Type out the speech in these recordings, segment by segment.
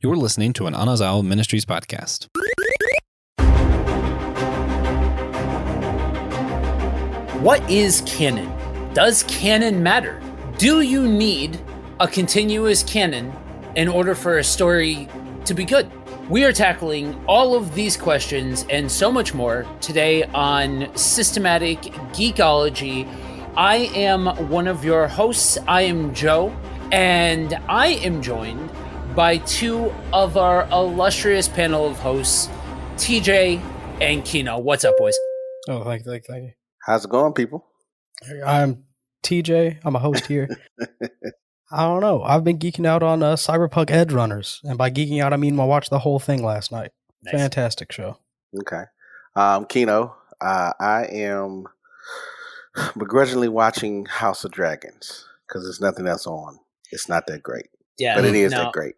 You're listening to an Anazao Ministries podcast. What is canon? Does canon matter? Do you need a continuous canon in order for a story to be good? We are tackling all of these questions and so much more today on Systematic Geekology. I am one of your hosts. I am Joe, and I am joined by two of our illustrious panel of hosts, TJ and Kino. What's up, boys? Oh, thank you. How's it going, people? I'm TJ. I'm a host here. I don't know. I've been geeking out on Cyberpunk Edge Runners, and by geeking out, I mean I watched the whole thing last night. Nice. Fantastic show. Okay. Kino, I am begrudgingly watching House of Dragons because there's nothing else on. It's not that great. Yeah, but it is that great.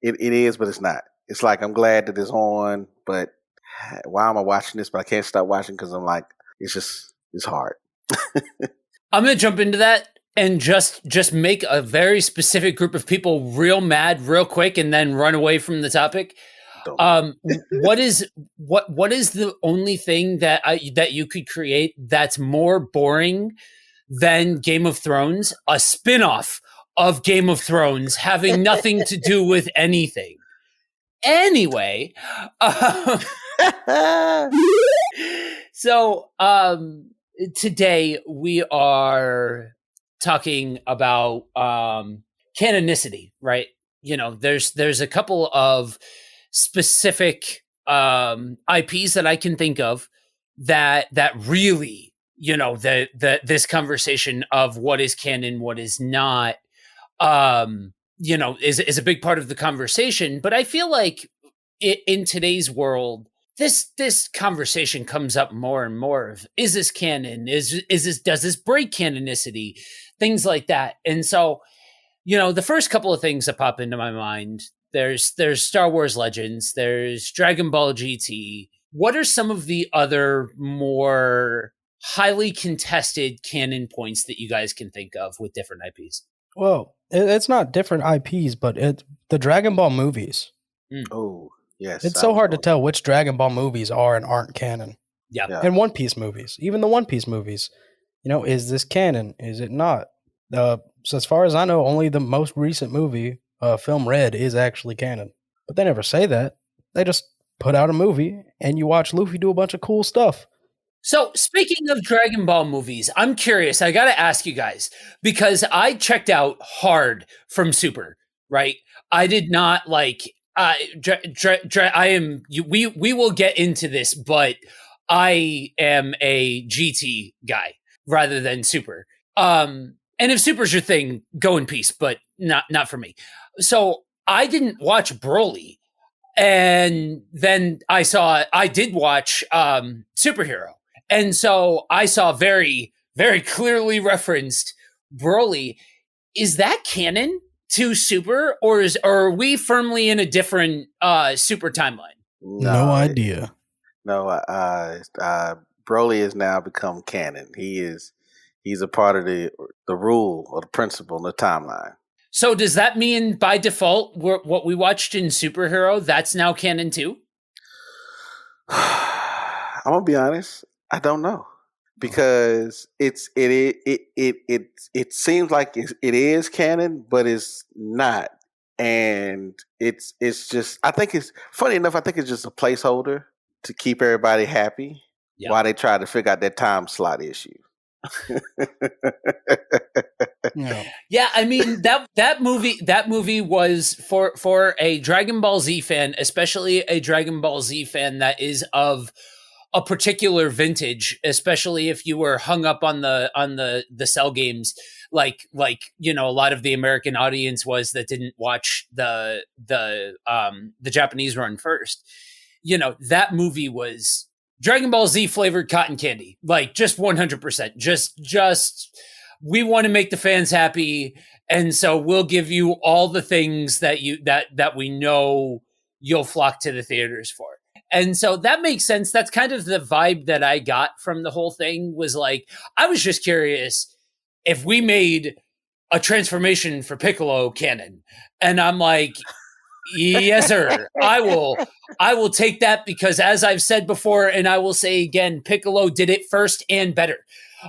It is, but it's not. It's like I'm glad that it's on, but why am I watching this? But I can't stop watching because I'm like, it's hard. I'm going to jump into that and just make a very specific group of people real mad real quick and then run away from the topic. What is the only thing that you could create that's more boring than Game of Thrones? A spin-off of Game of Thrones having nothing to do with anything. Anyway, so today we are talking about canonicity, right? You know, there's a couple of specific IPs that I can think of that really, you know, this conversation of what is canon, what is not, you know, is a big part of the conversation. But I feel like in today's world, this conversation comes up more and more of, is this canon? Does this break canonicity? Things like that. And so, you know, the first couple of things that pop into my mind, there's Star Wars Legends, there's Dragon Ball GT. What are some of the other more highly contested canon points that you guys can think of with different IPs? Well, it's not different IPs, but the Dragon Ball movies. Oh, yes. It's so hard to tell which Dragon Ball movies are and aren't canon. Yeah. And One Piece movies, even the One Piece movies. You know, is this canon? Is it not? So as far as I know, only the most recent movie, film Red, is actually canon. But they never say that. They just put out a movie and you watch Luffy do a bunch of cool stuff. So speaking of Dragon Ball movies, I'm curious. I got to ask you guys, because I checked out hard from Super, right? I did not like, we will get into this, but I am a GT guy rather than Super. And if Super's your thing, go in peace, but not for me. So I didn't watch Broly. And then I did watch Superhero. And so I saw very, very clearly referenced Broly. Is that canon to Super, or are we firmly in a different Super timeline? No idea. No, Broly has now become canon. He's a part of the rule or the principle in the timeline. So does that mean by default what we watched in Superhero, that's now canon too? I'm gonna be honest. I don't know, because it seems like it is canon, but it's not, and it's just, I think it's funny enough. I think it's just a placeholder to keep everybody happy while they try to figure out that time slot issue. Yeah, I mean that movie was for a Dragon Ball Z fan, especially a Dragon Ball Z fan that is of a particular vintage, especially if you were hung up on the Cell games, like you know, a lot of the American audience was that didn't watch the Japanese run first. You know, that movie was Dragon Ball Z flavored cotton candy, like just 100%. Just we want to make the fans happy, and so we'll give you all the things that we know you'll flock to the theaters for. And so that makes sense. That's kind of the vibe that I got from the whole thing, was like, I was just curious if we made a transformation for Piccolo canon. And I'm like, Yes, sir. I will take that because, as I've said before, and I will say again, Piccolo did it first and better.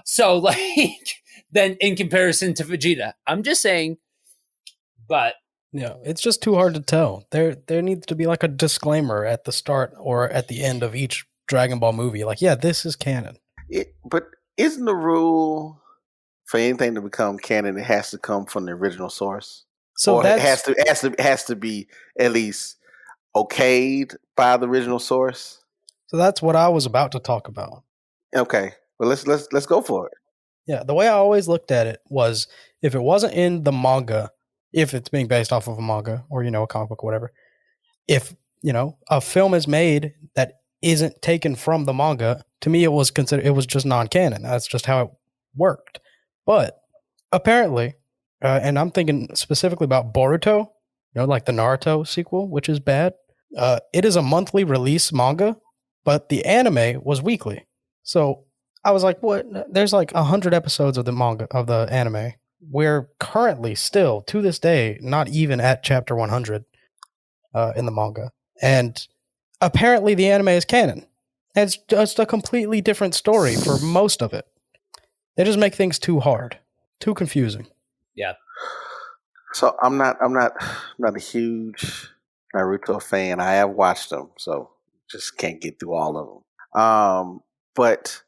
So, like, then in comparison to Vegeta, I'm just saying. But yeah, it's just too hard to tell. There needs to be like a disclaimer at the start or at the end of each Dragon Ball movie, like, yeah, this is canon. But isn't the rule for anything to become canon, it has to come from the original source? So or it has to be at least okayed by the original source. So that's what I was about to talk about. Okay, well let's go for it. Yeah, the way I always looked at it was if it wasn't in the manga, if it's being based off of a manga or a comic book or whatever, if a film is made that isn't taken from the manga, to me it was just non-canon. That's just how it worked. But apparently, and I'm thinking specifically about Boruto, like the Naruto sequel, which is bad. It is a monthly release manga, but the anime was weekly. So I was like, what? There's like 100 episodes of the manga, of the anime. We're currently still, to this day, not even at chapter 100 in the manga. And apparently the anime is canon. It's just a completely different story for most of it. They just make things too hard, too confusing. Yeah. So I'm not a huge Naruto fan. I have watched them, so just can't get through all of them. But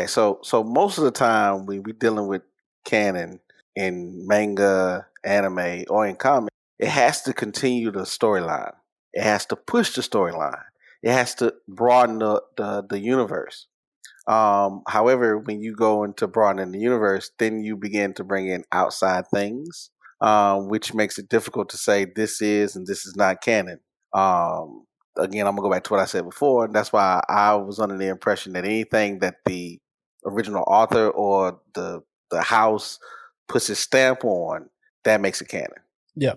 so most of the time we dealing with canon in manga, anime, or in comic, it has to continue the storyline. It has to push the storyline. It has to broaden the universe. However, when you go into broadening the universe, then you begin to bring in outside things, which makes it difficult to say this is and this is not canon. Again, I'm gonna go back to what I said before, and that's why I was under the impression that anything that the original author or the house puts his stamp on, that makes it canon. Yeah,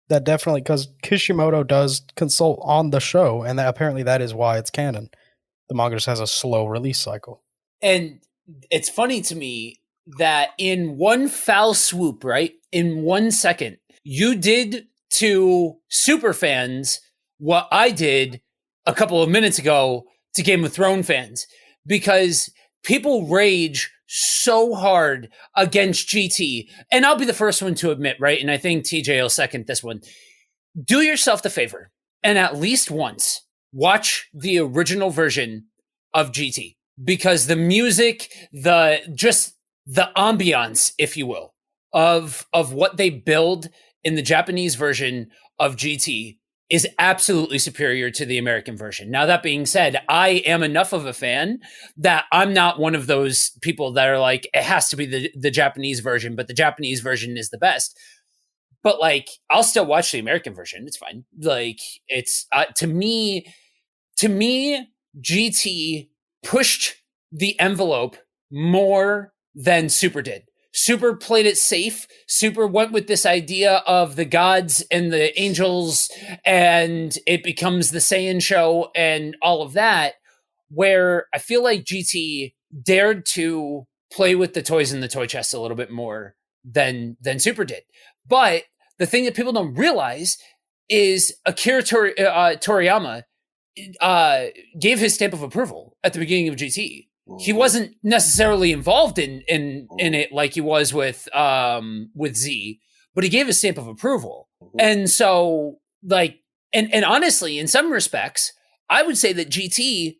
that definitely, because Kishimoto does consult on the show, and apparently that is why it's canon. The manga just has a slow release cycle. And it's funny to me that in one foul swoop, right, in 1 second, you did to super fans what I did a couple of minutes ago to Game of Thrones fans, because people rage so hard against GT. And I'll be the first one to admit, right? And I think TJ will second this one. Do yourself the favor and at least once watch the original version of GT, because the music, the ambiance, if you will, of what they build in the Japanese version of GT is absolutely superior to the American version. Now, that being said, I am enough of a fan that I'm not one of those people that are like, it has to be the Japanese version, but the Japanese version is the best. But like, I'll still watch the American version. It's fine. Like, it's to me, GT pushed the envelope more than Super did. Super played it safe. Super went with this idea of the gods and the angels, and it becomes the Saiyan show and all of that, where I feel like GT dared to play with the toys in the toy chest a little bit more than Super did. But the thing that people don't realize is Akira Toriyama gave his stamp of approval at the beginning of GT. He wasn't necessarily involved in it like he was with Z, but he gave his stamp of approval. And so, like, and honestly, in some respects, I would say that GT,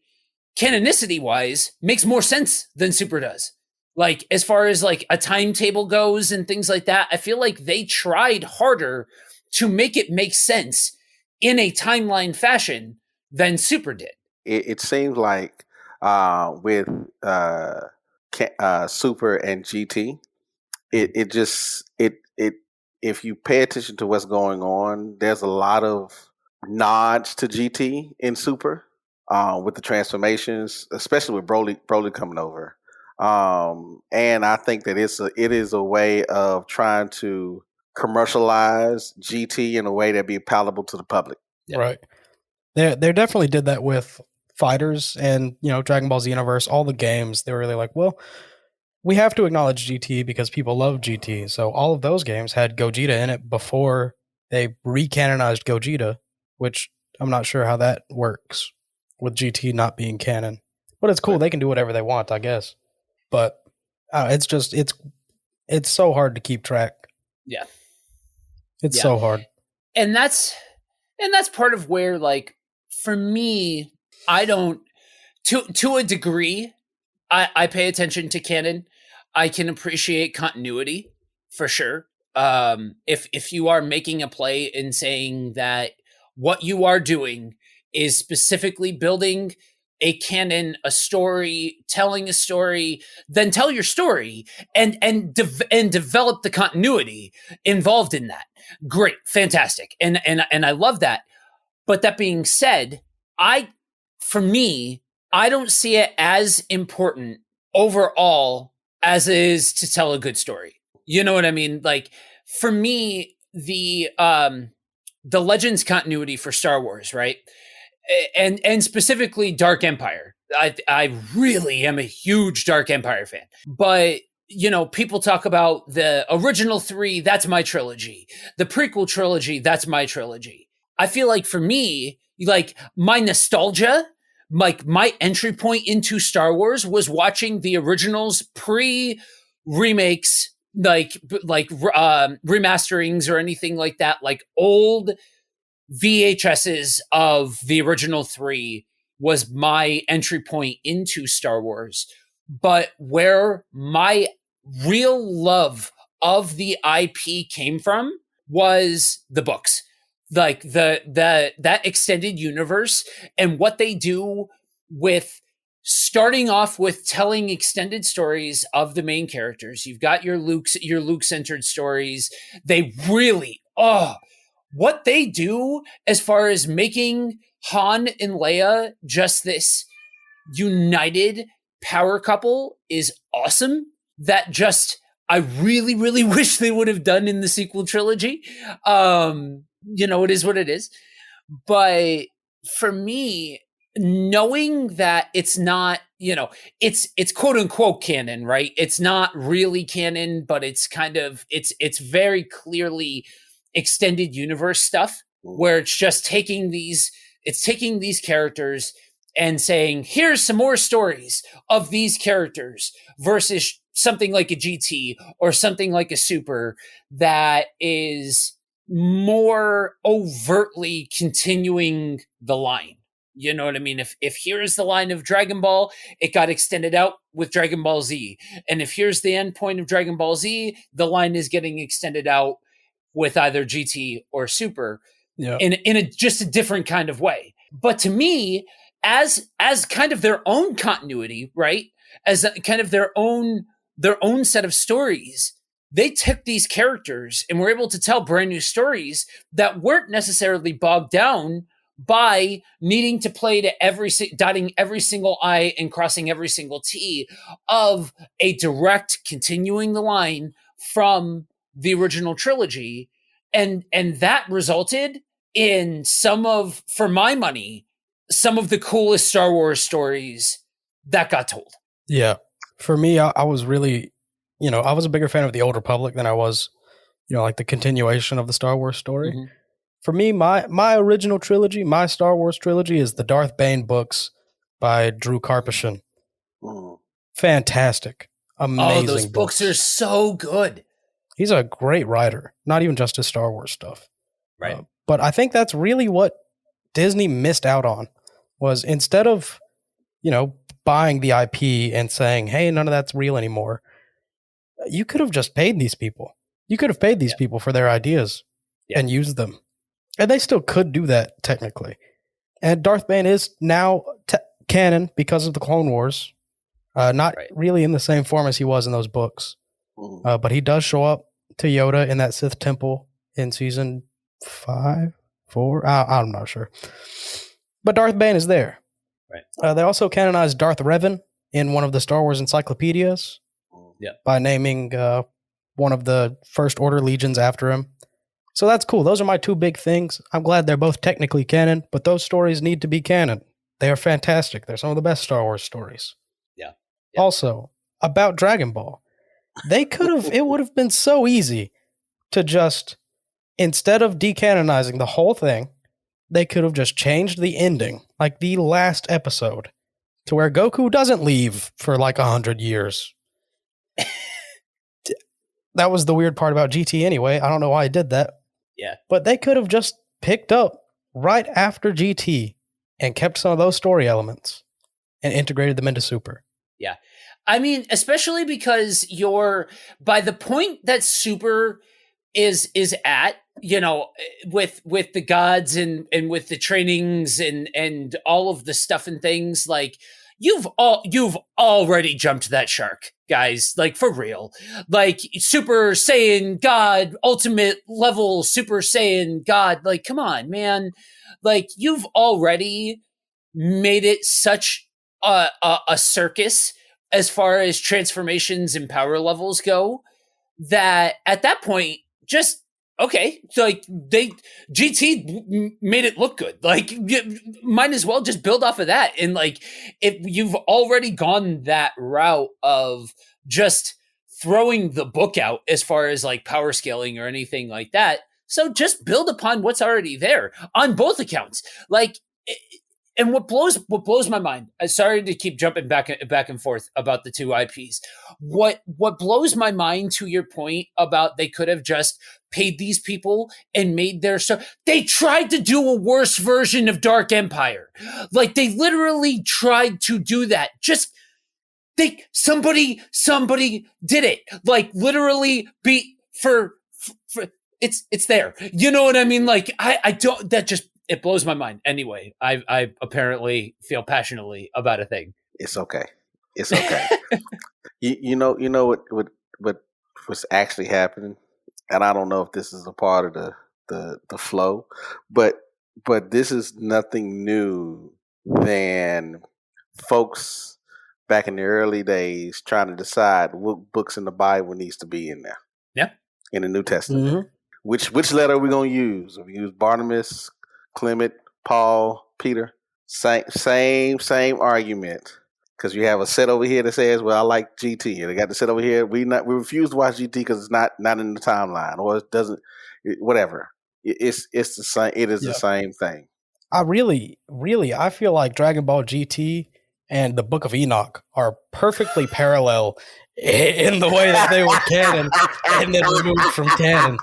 canonicity wise, makes more sense than Super does. Like, as far as like a timetable goes and things like that, I feel like they tried harder to make it make sense in a timeline fashion than Super did. It seems like with Super and GT, it if you pay attention to what's going on, there's a lot of nods to GT in Super with the transformations, especially with Broly coming over. And I think that it is a way of trying to commercialize GT in a way that be palatable to the public. Yeah. Right. They definitely did that with Fighters and, Dragon Ball Xenoverse, all the games. They were really like, well, we have to acknowledge GT because people love GT. So all of those games had Gogeta in it before they recanonized Gogeta, which I'm not sure how that works with GT not being canon. But it's cool. They can do whatever they want, I guess. But it's just it's so hard to keep track. Yeah. It's so hard. And that's part of where, like, for me, I don't, to a degree, I pay attention to canon. I can appreciate continuity for sure. If you are making a play and saying that what you are doing is specifically building a canon, a story, telling a story, then tell your story and develop the continuity involved in that. Great, fantastic, and I love that. But that being said, for me, I don't see it as important overall as it is to tell a good story. You know what I mean? Like, for me, the Legends continuity for Star Wars, right? And specifically Dark Empire. I really am a huge Dark Empire fan. But, you know, people talk about the original 3, that's my trilogy. The prequel trilogy, that's my trilogy. I feel like for me, like, my nostalgia, like, my entry point into Star Wars was watching the originals pre-remakes, like remasterings or anything like that, like old VHSs of the original 3 was my entry point into Star Wars. But where my real love of the IP came from was the books. Like that extended universe and what they do with starting off with telling extended stories of the main characters. You've got your Luke-centered stories. They really, what they do as far as making Han and Leia just this united power couple is awesome. That just, I really, really wish they would have done in the sequel trilogy. You know, it is what it is. But for me, knowing that it's not, you know, it's quote unquote canon, right? It's not really canon, but it's kind of, it's very clearly extended universe stuff where it's just taking these characters and saying, here's some more stories of these characters versus something like a GT or something like a Super that is more overtly continuing the line. You know what I mean? If here's the line of Dragon Ball, it got extended out with Dragon Ball Z. And if here's the end point of Dragon Ball Z, the line is getting extended out with either GT or Super in a just a different kind of way. But to me, as kind of their own continuity, right? As kind of their own set of stories, they took these characters and were able to tell brand new stories that weren't necessarily bogged down by needing to play to dotting every single I and crossing every single T of a direct continuing the line from the original trilogy. And that resulted in for my money, some of the coolest Star Wars stories that got told. Yeah. For me, I was really, I was a bigger fan of the Old Republic than I was, like the continuation of the Star Wars story. Mm-hmm. For me, my original trilogy, my Star Wars trilogy, is the Darth Bane books by Drew Karpyshyn. Mm. Fantastic. Amazing those books are so good. He's a great writer, not even just his Star Wars stuff. Right. But I think that's really what Disney missed out on, was instead of, buying the IP and saying, hey, none of that's real anymore, you could have just paid these people. You could have paid these people for their ideas and used them. And they still could do that, technically. And Darth Bane is now canon because of the Clone Wars. Not really in the same form as he was in those books. But he does show up to Yoda in that Sith temple in season 5, 4. I'm not sure. But Darth Bane is there. Right. They also canonized Darth Revan in one of the Star Wars encyclopedias by naming one of the First Order legions after him. So that's cool. Those are my two big things. I'm glad they're both technically canon, but those stories need to be canon. They are fantastic. They're some of the best Star Wars stories. Yeah. Also, about Dragon Ball, they could have, it would have been so easy to just instead of decanonizing the whole thing, they could have just changed the ending, like the last episode, to where Goku doesn't leave for like 100 years. That was the weird part about GT anyway. I don't know why I did that. Yeah. But they could have just picked up right after GT and kept some of those story elements and integrated them into Super. Yeah. I mean, especially because by the point that Super is at, you know, with the gods and with the trainings and all of the stuff and things, like you've already jumped that shark, guys, like for real. Like Super Saiyan God, ultimate level Super Saiyan God, like come on, man. Like you've already made it such a circus as far as transformations and power levels go, that at that point, just okay, so like GT made it look good. Like you might as well just build off of that. And like if you've already gone that route of just throwing the book out as far as like power scaling or anything like that, so just build upon what's already there on both accounts. Like. And what blows my mind, I'm sorry to keep jumping back and forth about the two IPs. What blows my mind, to your point about they could have just paid these people and made their they tried to do a worse version of Dark Empire. Like they literally tried to do that. Just somebody did it. Like literally for it's there. You know what I mean? Like I don't, that just, it blows my mind. Anyway, I apparently feel passionately about a thing. It's okay. It's okay. you know what's actually happening, and I don't know if this is a part of the flow, but this is nothing new than folks back in the early days trying to decide what books in the Bible needs to be in there. Yeah, in the New Testament. Mm-hmm. Which letter are we going to use? If we use Barnabas, Clement, Paul, Peter, same argument. Because you have a set over here that says, "Well, I like GT," and they got the set over here. We refuse to watch GT because it's not in the timeline, or it doesn't. Whatever. It's the same. It is the same thing. I feel like Dragon Ball GT and the Book of Enoch are perfectly parallel in the way that they were canon and then removed from canon.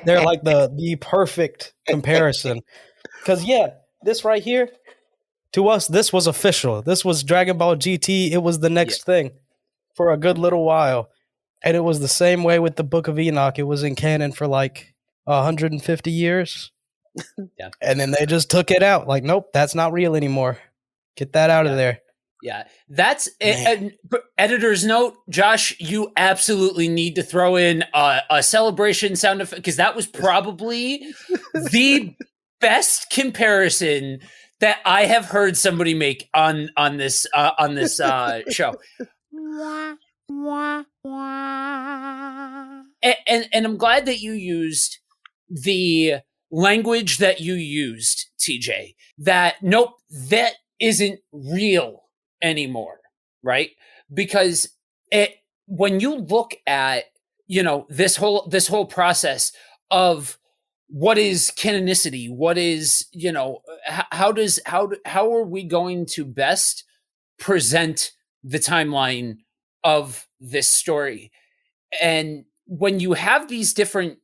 They're like the perfect comparison. Because this right here, to us, this was official. This was Dragon Ball GT. It was the next thing for a good little while. And it was the same way with the Book of Enoch. It was in canon for like 150 years. Yeah. And then they just took it out. Like, nope, that's not real anymore. Get that out of there. Yeah, that's editor's note. Josh, you absolutely need to throw in a celebration sound effect, because that was probably the best comparison that I have heard somebody make on this show. And I'm glad that you used the language that you used, TJ. That nope, that isn't real anymore, right? Because when you look at, you know, this whole process of what is canonicity, what is, you know, how are we going to best present the timeline of this story? And when you have these different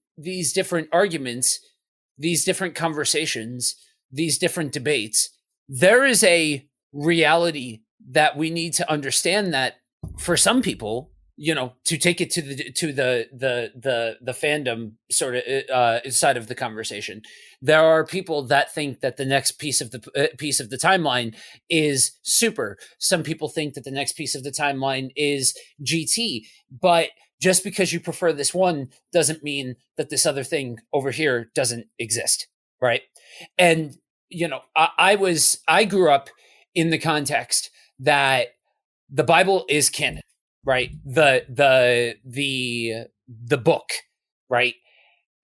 arguments, these different conversations, these different debates, there is a reality that we need to understand, that for some people, you know, to take it to the fandom sort of side of the conversation, there are people that think that the next piece of the timeline is Super. Some people think that the next piece of the timeline is GT. But just because you prefer this one doesn't mean that this other thing over here doesn't exist, right? And you know, I grew up in the context that the Bible is canon, right? The book, right?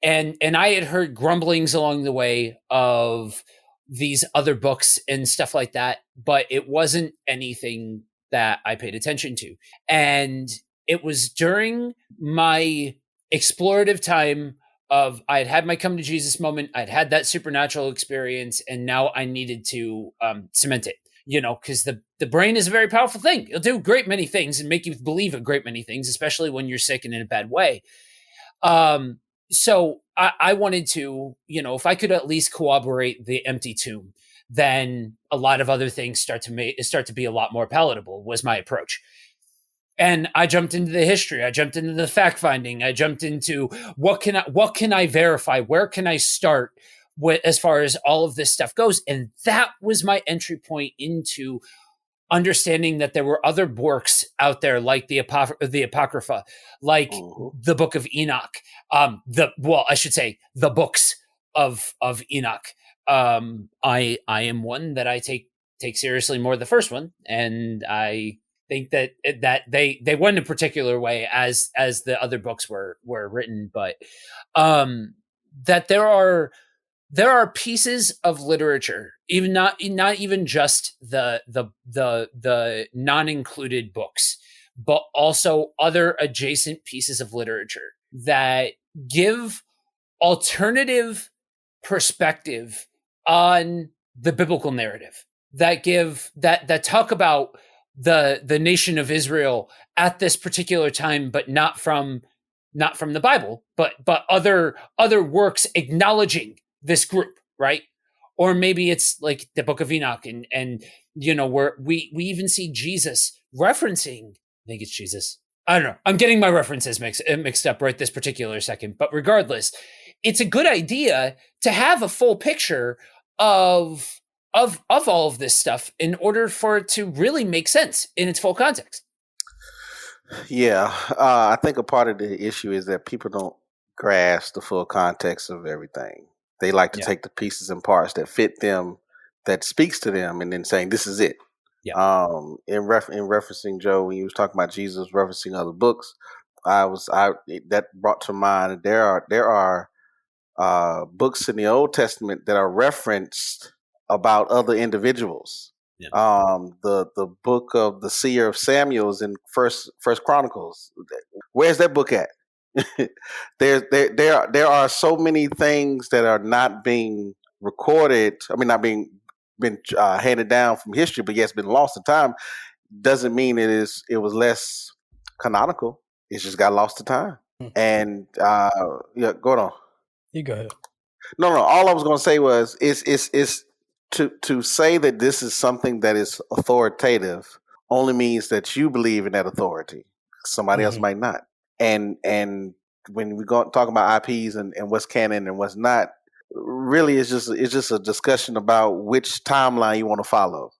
And I had heard grumblings along the way of these other books and stuff like that, but it wasn't anything that I paid attention to. And it was during my explorative time of I had my come to Jesus moment. I'd had that supernatural experience, and now I needed to cement it. Because the brain is a very powerful thing. It'll do a great many things and make you believe a great many things, especially when you're sick and in a bad way. So I wanted to, if I could at least corroborate the empty tomb, then a lot of other things start to be a lot more palatable, was my approach. And I jumped into the history. I jumped into the fact finding. I jumped into what can I verify? Where can I start as far as all of this stuff goes? And that was my entry point into understanding that there were other works out there, like the Apocrypha, like the Book of Enoch. I should say the books of Enoch. I am one that I take seriously more the first one, and I think that they went a particular way as the other books were written, but that there are pieces of literature, even not even just the non-included books, but also other adjacent pieces of literature that give alternative perspective on the biblical narrative, that talk about the nation of Israel at this particular time, but not from the Bible, but other works acknowledging this group, right? Or maybe it's like the Book of Enoch, and where we even see Jesus referencing. I think it's Jesus. I don't know. I'm getting my references mixed up right this particular second. But regardless, it's a good idea to have a full picture of all of this stuff in order for it to really make sense in its full context. Yeah, I think a part of the issue is that people don't grasp the full context of everything. They like to take the pieces and parts that fit them, that speaks to them, and then saying, this is it. Yeah. In referencing Joe, when you was talking about Jesus referencing other books, that brought to mind there are books in the Old Testament that are referenced about other individuals. Yeah. The book of the Seer of Samuel's in First Chronicles. Where's that book at? There are so many things that are not being recorded. I mean, not being been handed down from history, but yes, been lost in time. Doesn't mean it was less canonical. It's just got lost to time. And go on. You go ahead. No. All I was going to say was is to say that this is something that is authoritative only means that you believe in that authority. Somebody else might not. And when we talk about IPs and what's canon and what's not, really it's just a discussion about which timeline you want to follow.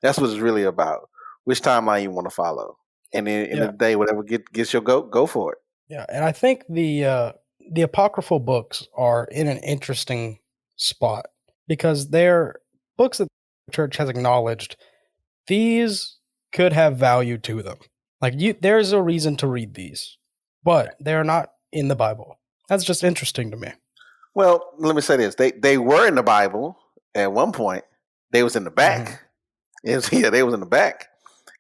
That's what it's really about. Which timeline you want to follow. And in the day, whatever gets your go for it. Yeah, and I think the apocryphal books are in an interesting spot because they're books that the church has acknowledged. These could have value to them. Like there's a reason to read these, but they're not in the Bible. That's just interesting to me. Well, let me say this: they were in the Bible at one point. They was in the back. They was in the back,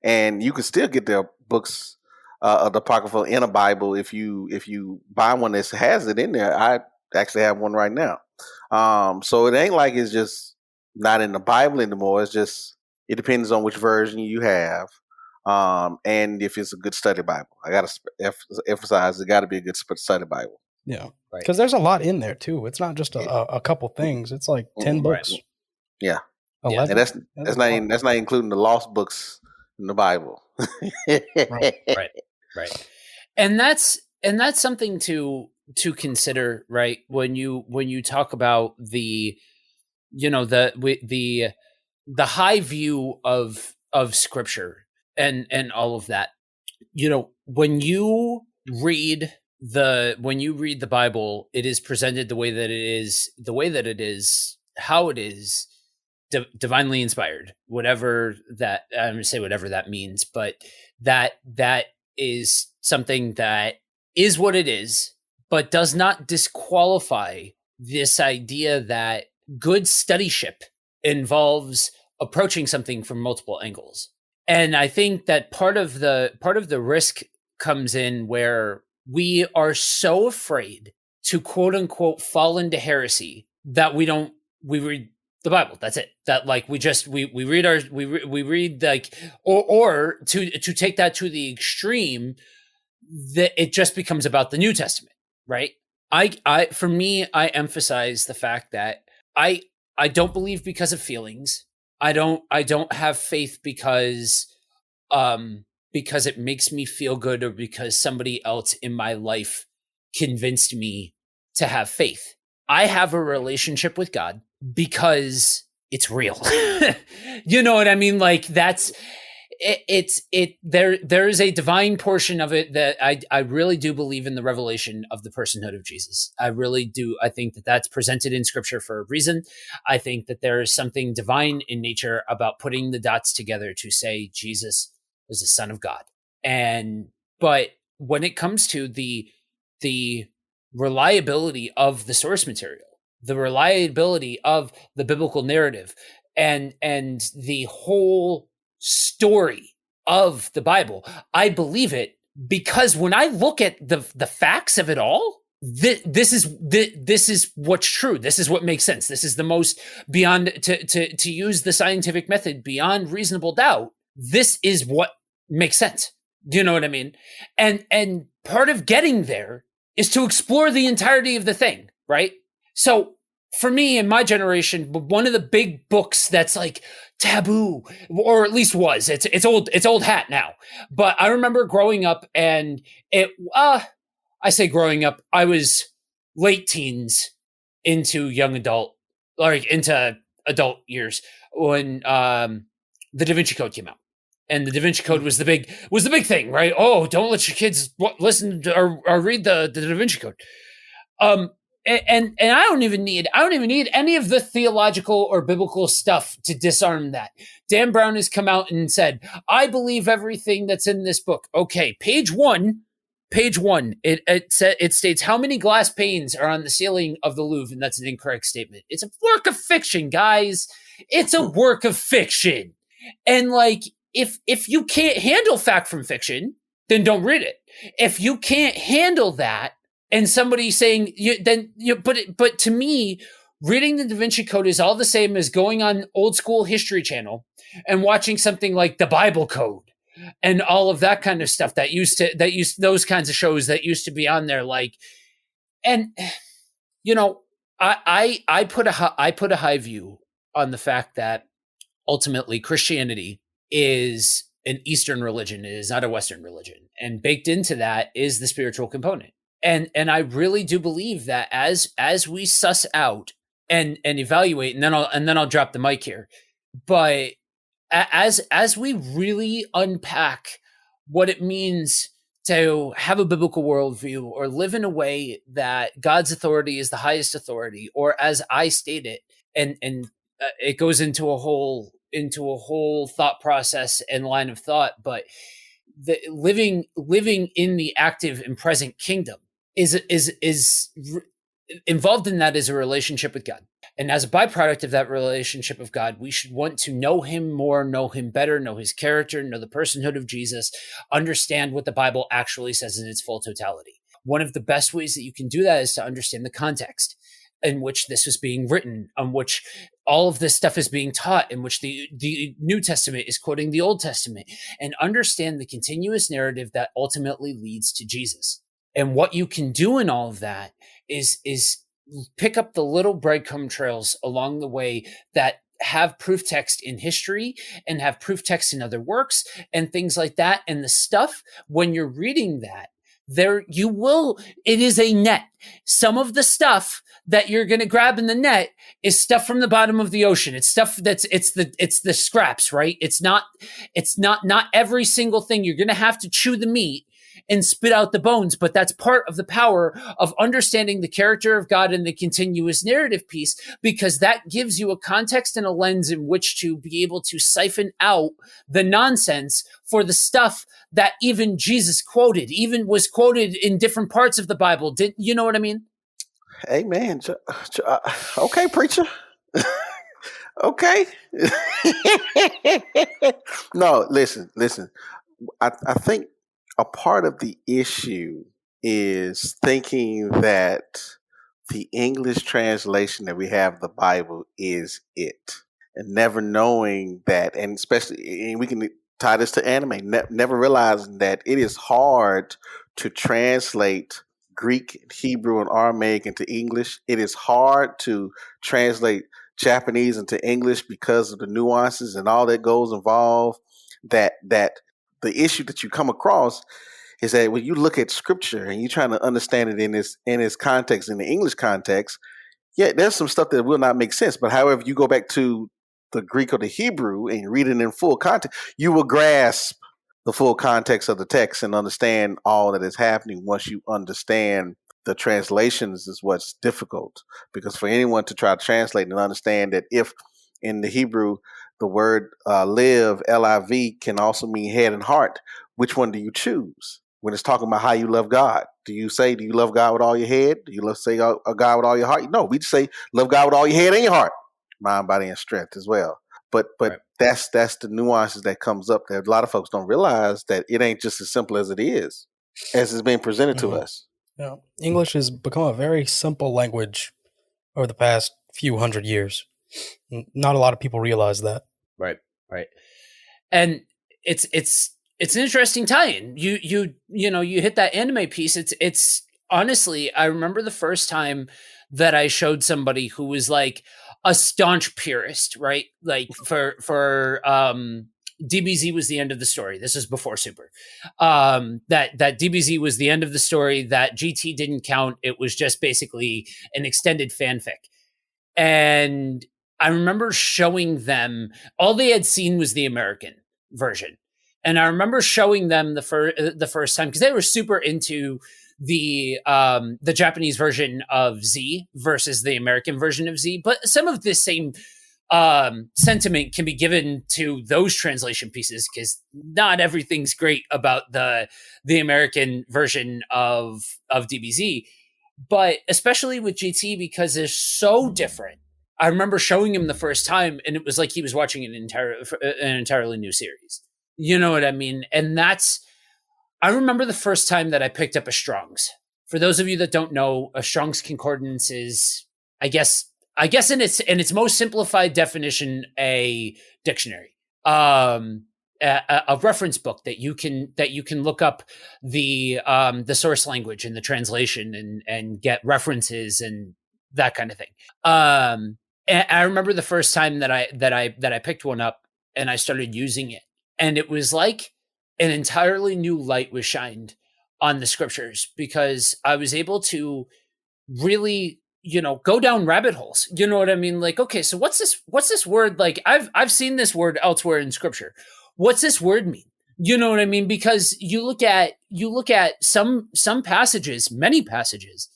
and you could still get their books of the apocryphal in a Bible if you buy one that has it in there. I actually have one right now. So it ain't like it's just not in the Bible anymore. It's just it depends on which version you have. And if it's a good study Bible. I got to emphasize it got to be a good study Bible. Yeah, because there's a lot in there too. It's not just a couple things. It's like 10 books. Right. Yeah, 11. And that's not including the lost books in the Bible. Right. And that's something to consider, right? When you talk about the high view of Scripture and all of that. When you read the Bible, it is presented the way that it is, how it is, divinely inspired, whatever that, I'm going to say whatever that means, but that is something that is what it is, but does not disqualify this idea that good studyship involves approaching something from multiple angles. And I think that part of the risk comes in where we are so afraid to quote unquote fall into heresy that we read the Bible. That's it. That like we read like, or to take that to the extreme, that it just becomes about the New Testament, right? For me, I emphasize the fact that I don't believe because of feelings. I don't have faith because it makes me feel good, or because somebody else in my life convinced me to have faith. I have a relationship with God because it's real. You know what I mean? Like that's there is a divine portion of it that I really do believe in the revelation of the personhood of Jesus. I really do. I think that that's presented in scripture for a reason. I think that there is something divine in nature about putting the dots together to say Jesus was the Son of God. But when it comes to the reliability of the source material, the reliability of the biblical narrative, and the whole story of the Bible, I believe it because when I look at the facts of it all, this is what's true. This is what makes sense. This is the most beyond to use the scientific method beyond reasonable doubt. This is what makes sense. Do you know what I mean? And part of getting there is to explore the entirety of the thing, right? So for me, in my generation, one of the big books that's like taboo, or at least was, it's old hat now. But I remember growing up, and I say growing up, I was late teens into young adult, like into adult years, when the Da Vinci Code came out. And the Da Vinci Code was the big thing, right? Oh, don't let your kids listen to, or read the Da Vinci Code. And I don't even need any of the theological or biblical stuff to disarm that. Dan Brown has come out and said, I believe everything that's in this book. Okay, page one, it states how many glass panes are on the ceiling of the Louvre, and that's an incorrect statement. It's a work of fiction, guys. It's a work of fiction. And like, if you can't handle fact from fiction, then don't read it. If you can't handle that, and somebody saying, but to me, reading the Da Vinci Code is all the same as going on old school History Channel and watching something like the Bible Code and all of that kind of stuff that used those kinds of shows that used to be on there. Like, and you know, I put a high view on the fact that ultimately Christianity is an Eastern religion. It is not a Western religion, and baked into that is the spiritual component. And I really do believe that as we suss out and evaluate, and then I'll drop the mic here, but as we really unpack what it means to have a biblical worldview or live in a way that God's authority is the highest authority, or as I state it, and it goes into a whole thought process and line of thought, but the living in the active and present kingdom is involved in that is a relationship with God. And as a byproduct of that relationship of God, we should want to know him more, know him better, know his character, know the personhood of Jesus, understand what the Bible actually says in its full totality. One of the best ways that you can do that is to understand the context in which this was being written, on which all of this stuff is being taught, in which the New Testament is quoting the Old Testament, and understand the continuous narrative that ultimately leads to Jesus. And what you can do in all of that is pick up the little breadcrumb trails along the way that have proof text in history and have proof text in other works and things like that. And the stuff, when you're reading that, it is a net. Some of the stuff that you're going to grab in the net is stuff from the bottom of the ocean. It's stuff it's the scraps, right? It's not every single thing. You're going to have to chew the meat and spit out the bones, but that's part of the power of understanding the character of God and the continuous narrative piece, because that gives you a context and a lens in which to be able to siphon out the nonsense for the stuff that even Jesus quoted, even was quoted in different parts of the Bible. Didn't you know what I mean? Amen. Okay, preacher. Okay. No, listen. I think a part of the issue is thinking that the English translation that we have of the Bible is it, and never knowing that, and especially, and we can tie this to anime, never realizing that it is hard to translate Greek, Hebrew, and Aramaic into English. It is hard to translate Japanese into English because of the nuances and all that goes involved. That the issue that you come across is that when you look at scripture and you're trying to understand it in its context, in the English context, yeah, there's some stuff that will not make sense. But however, you go back to the Greek or the Hebrew and you read it in full context, you will grasp the full context of the text and understand all that is happening. Once you understand the translations is what's difficult, because for anyone to try to translate and understand that if in the Hebrew the word live, L-I-V, can also mean head and heart, which one do you choose? When it's talking about how you love God, do you love God with all your head? Do you say God with all your heart? No, we just say love God with all your head and your heart, mind, body, and strength as well. But right. that's the nuances that comes up that a lot of folks don't realize, that it ain't just as simple as it is, as it's being presented to us. Yeah, English has become a very simple language over the past few hundred years. Not a lot of people realize that. Right. And it's an interesting tie-in. You hit that anime piece. It's honestly, I remember the first time that I showed somebody who was like a staunch purist, right? Like for DBZ was the end of the story. This is before Super. That DBZ was the end of the story, that GT didn't count. It was just basically an extended fanfic. And I remember showing them, all they had seen was the American version. And I remember showing them the first time, because they were super into the Japanese version of Z versus the American version of Z. But some of this same sentiment can be given to those translation pieces, because not everything's great about the American version of DBZ. But especially with GT, because they're so different. I remember showing him the first time, and it was like he was watching an entirely new series. You know what I mean? And I remember the first time that I picked up a Strong's. For those of you that don't know, a Strong's Concordance is, I guess in its most simplified definition, a dictionary, a reference book that you can look up the source language and the translation and get references and that kind of thing. And I remember the first time that I picked one up and I started using it, and it was like an entirely new light was shined on the scriptures, because I was able to really, go down rabbit holes. You know what I mean? Like, okay, so what's this word? Like, I've seen this word elsewhere in scripture. What's this word mean? You know what I mean? Because you look at some passages, many passages,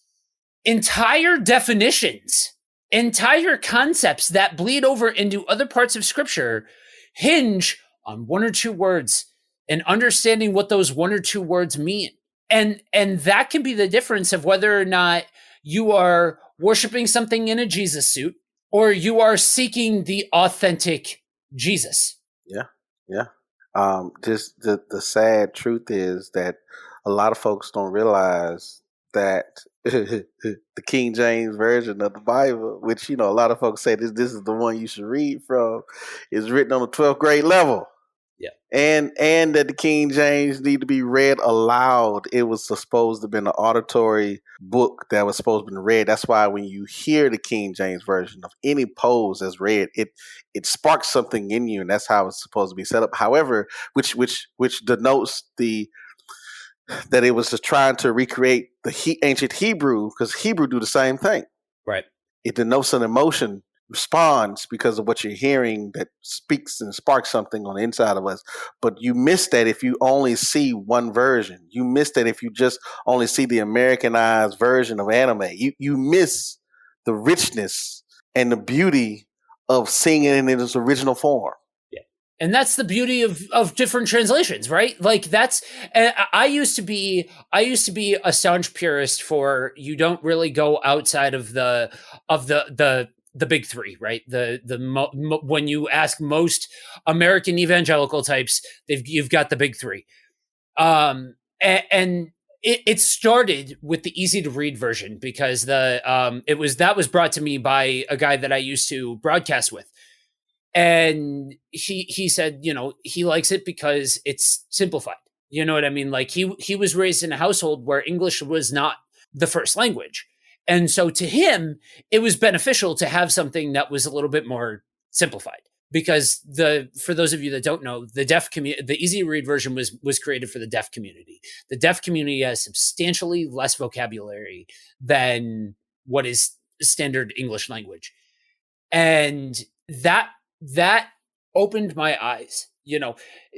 entire definitions, entire concepts that bleed over into other parts of scripture hinge on one or two words and understanding what those one or two words mean. And that can be the difference of whether or not you are worshiping something in a Jesus suit or you are seeking the authentic Jesus. Yeah. Just the sad truth is that a lot of folks don't realize that the King James version of the Bible, which, a lot of folks say this is the one you should read from, is written on the 12th grade level. Yeah. And that the King James need to be read aloud. It was supposed to have been an auditory book that was supposed to be read. That's why when you hear the King James version of any pose that's read, it sparks something in you, and that's how it's supposed to be set up. However, which denotes that it was just trying to recreate the ancient Hebrew, because Hebrew do the same thing. Right. It denotes an emotion, responds because of what you're hearing, that speaks and sparks something on the inside of us. But you miss that if you only see one version. You miss that if you just only see the Americanized version of anime. You miss the richness and the beauty of seeing it in its original form. And that's the beauty of different translations, right? Like I used to be a staunch purist for, you don't really go outside of the big three, right? When you ask most American evangelical types, you've got the big three. And it started with the easy to read version because that was brought to me by a guy that I used to broadcast with. And he said, he likes it because it's simplified. You know what I mean? Like he was raised in a household where English was not the first language. And so to him, it was beneficial to have something that was a little bit more simplified. Because for those of you that don't know, the easy read version was created for the deaf community. The deaf community has substantially less vocabulary than what is standard English language. And that opened my eyes,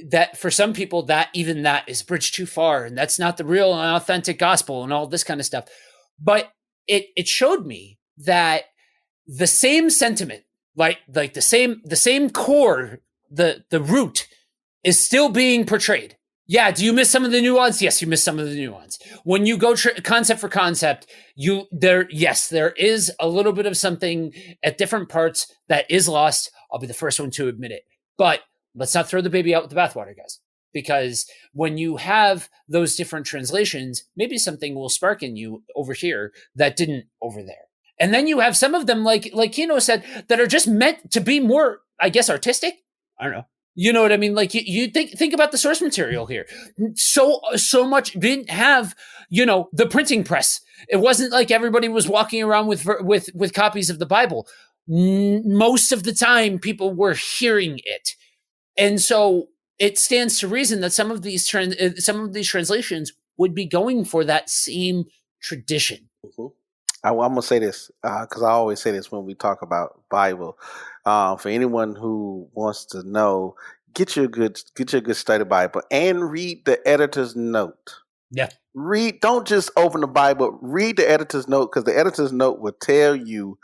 that for some people that is a bridge too far and that's not the real and authentic gospel and all this kind of stuff. But it showed me that the same sentiment, like the same core, the root is still being portrayed. Yeah. Do you miss some of the nuance? Yes, you miss some of the nuance. When you go concept for concept, there is a little bit of something at different parts that is lost. I'll be the first one to admit it. But let's not throw the baby out with the bathwater, guys. Because when you have those different translations, maybe something will spark in you over here that didn't over there. And then you have some of them, like Kino said, that are just meant to be more, I guess, artistic. I don't know. You know what I mean? Like you think about the source material here. So much didn't have, the printing press. It wasn't like everybody was walking around with copies of the Bible. Most of the time, people were hearing it, and so it stands to reason that some of these translations would be going for that same tradition. Mm-hmm. I'm gonna say this because I always say this when we talk about Bible. For anyone who wants to know, get your good study Bible and read the editor's note. Yeah. Don't just open the Bible. Read the editor's note because the editor's note will tell you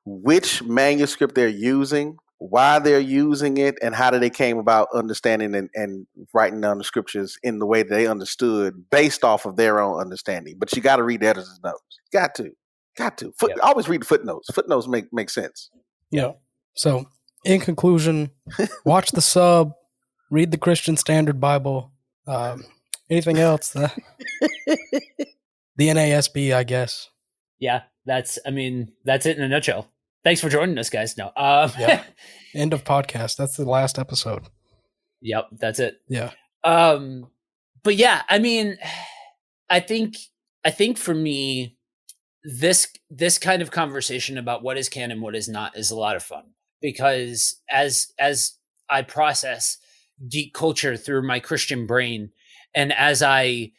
which manuscript they're using, why they're using it, and how they came about understanding and writing down the scriptures in the way that they understood based off of their own understanding. But you got to read the editor's notes. Got to. Always read the footnotes. Footnotes make sense. Yeah. So, in conclusion, watch the sub, read the Christian Standard Bible. Anything else? The NASB, I guess. Yeah, that's it in a nutshell. Thanks for joining us, guys. No. Yeah. End of podcast. That's the last episode. Yep, that's it. Yeah. But yeah, I think for me, this kind of conversation about what is canon, what is not, is a lot of fun because as I process geek culture through my Christian brain, and as I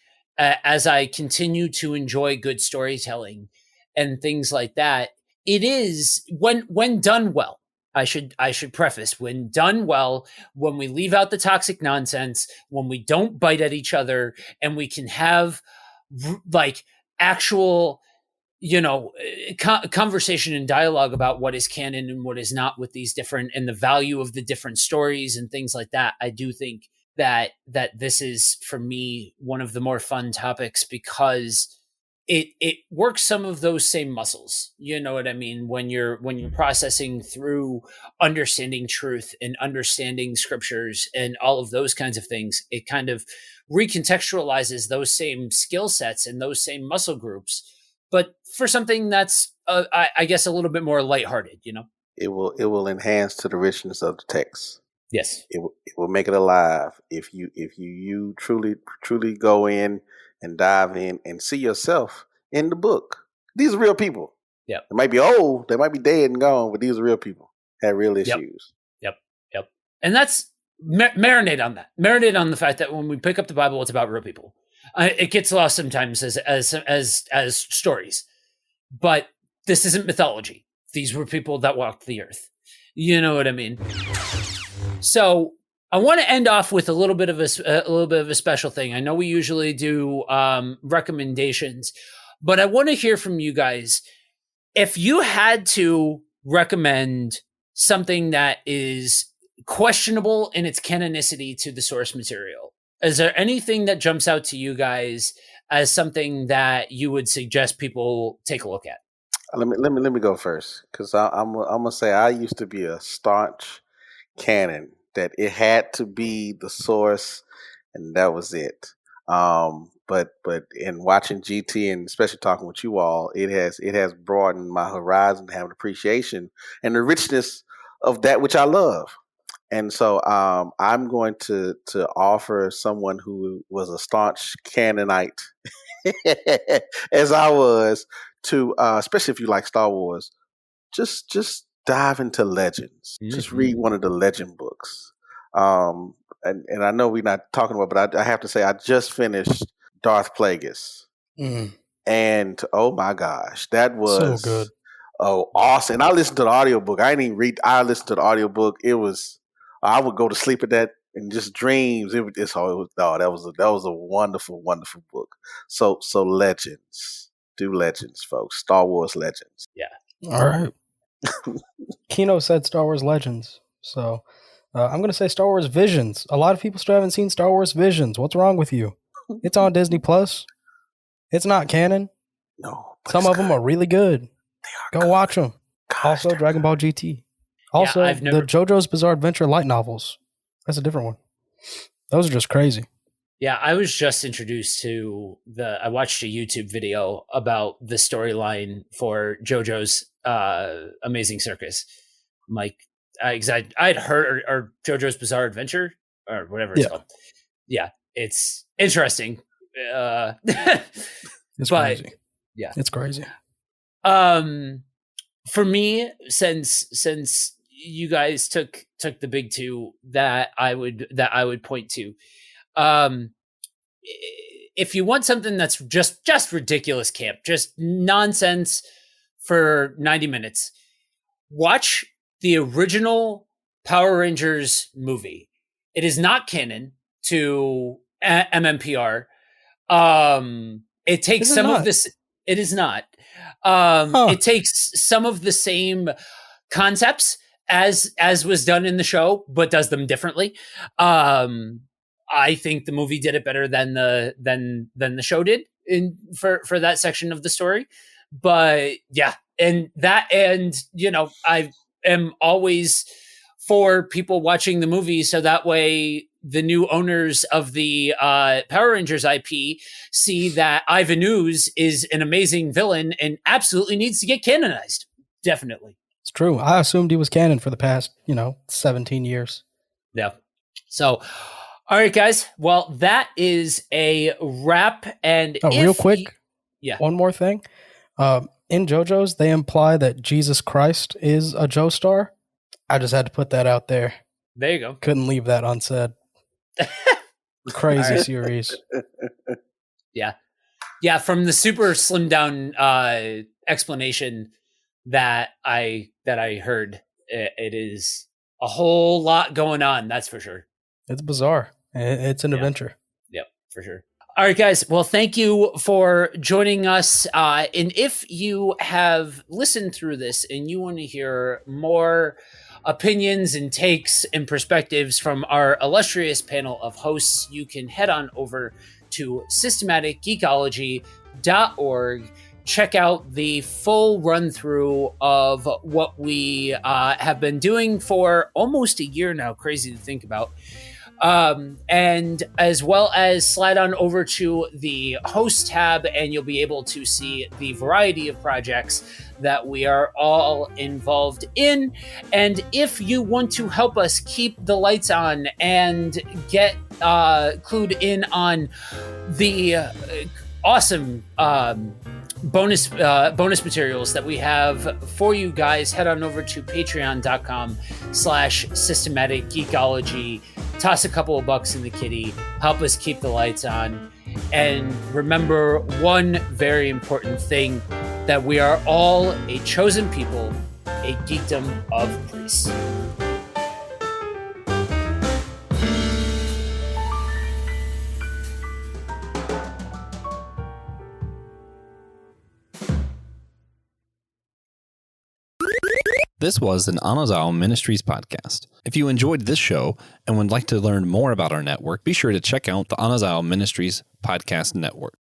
continue to enjoy good storytelling and things like that, it is when done well. I should preface, when done well, when we leave out the toxic nonsense, when we don't bite at each other, and we can have like actual conversation and dialogue about what is canon and what is not with these different, and the value of the different stories and things like that. I do think that this is, for me, one of the more fun topics because it works some of those same muscles. You know what I mean? When you're processing through understanding truth and understanding scriptures and all of those kinds of things, it kind of recontextualizes those same skill sets and those same muscle groups, but for something that's, I guess, a little bit more lighthearted, It will enhance to the richness of the text. Yes. It will make it alive if you truly go in and dive in and see yourself in the book. These are real people. Yeah. They might be old, they might be dead and gone, but these are real people. Have real issues. Yep. And that's marinate on that. Marinate on the fact that when we pick up the Bible, it's about real people. It gets lost sometimes as stories, but this isn't mythology. These were people that walked the earth. You know what I mean? So I want to end off with a little bit of a special thing. I know we usually do recommendations, but I want to hear from you guys. If you had to recommend something that is questionable in its canonicity to the source material, is there anything that jumps out to you guys as something that you would suggest people take a look at? Let me go first, because I'm gonna say I used to be a staunch canon that it had to be the source, and that was it. but in watching GT and especially talking with you all, it has broadened my horizon to have an appreciation and the richness of that which I love. And so I'm going to offer someone who was a staunch Canonite, as I was, to especially if you like Star Wars, just dive into Legends. Mm-hmm. Just read one of the Legend books. And I know we're not talking about, but I have to say I just finished Darth Plagueis, and oh my gosh, that was so good. Oh, awesome! And I listened to the audiobook. I didn't even read. I listened to the audiobook. It was. I would go to sleep at that and just dreams. That was a wonderful, wonderful book. So Legends, do Legends, folks. Star Wars Legends. Yeah. All right. Kino said Star Wars Legends, so I'm going to say Star Wars Visions. A lot of people still haven't seen Star Wars Visions. What's wrong with you? It's on Disney Plus. It's not canon. No, some of them are really good. Go good. Watch them. Gosh, also, Dragon Ball GT. Also, the JoJo's Bizarre Adventure light novels. That's a different one. Those are just crazy. Yeah, I was just introduced to I watched a YouTube video about the storyline for JoJo's Amazing Circus. Mike, I'd heard or JoJo's Bizarre Adventure or whatever it's called. Yeah, it's interesting. It's crazy. Yeah, it's crazy. For me, since you guys took the big two that I would point to, if you want something that's just ridiculous camp, just nonsense for 90 minutes, watch the original Power Rangers movie. It is not canon to MMPR. It takes some of this. It is not. It takes some of the same concepts as was done in the show, but does them differently. I think the movie did it better than the show did for that section of the story. But yeah, and I am always for people watching the movie, so that way the new owners of the Power Rangers IP see that Ivan Ooze is an amazing villain and absolutely needs to get canonized. Definitely. It's true. I assumed he was canon for the past, 17 years. Yeah. So, all right, guys. Well, that is a wrap. And real quick, one more thing. In JoJo's, they imply that Jesus Christ is a Joestar. I just had to put that out there. There you go. Couldn't leave that unsaid. Crazy series. Yeah. From the super slimmed down explanation that I heard, it is a whole lot going on. That's for sure. It's bizarre. It's an adventure. Yep, for sure. All right, guys. Well, thank you for joining us. And if you have listened through this and you want to hear more opinions and takes and perspectives from our illustrious panel of hosts, you can head on over to systematicgeekology.org. Check out the full run through of what we have been doing for almost a year now. Crazy to think about. And as well as slide on over to the host tab, and you'll be able to see the variety of projects that we are all involved in. And if you want to help us keep the lights on and get clued in on the awesome bonus materials that we have for you guys, head on over to patreon.com/systematicgeekology. Toss a couple of bucks in the kitty, help us keep the lights on. And remember one very important thing, that we are all a chosen people, a geekdom of priests. This was an Anazao Ministries podcast. If you enjoyed this show and would like to learn more about our network, be sure to check out the Anazao Ministries Podcast Network.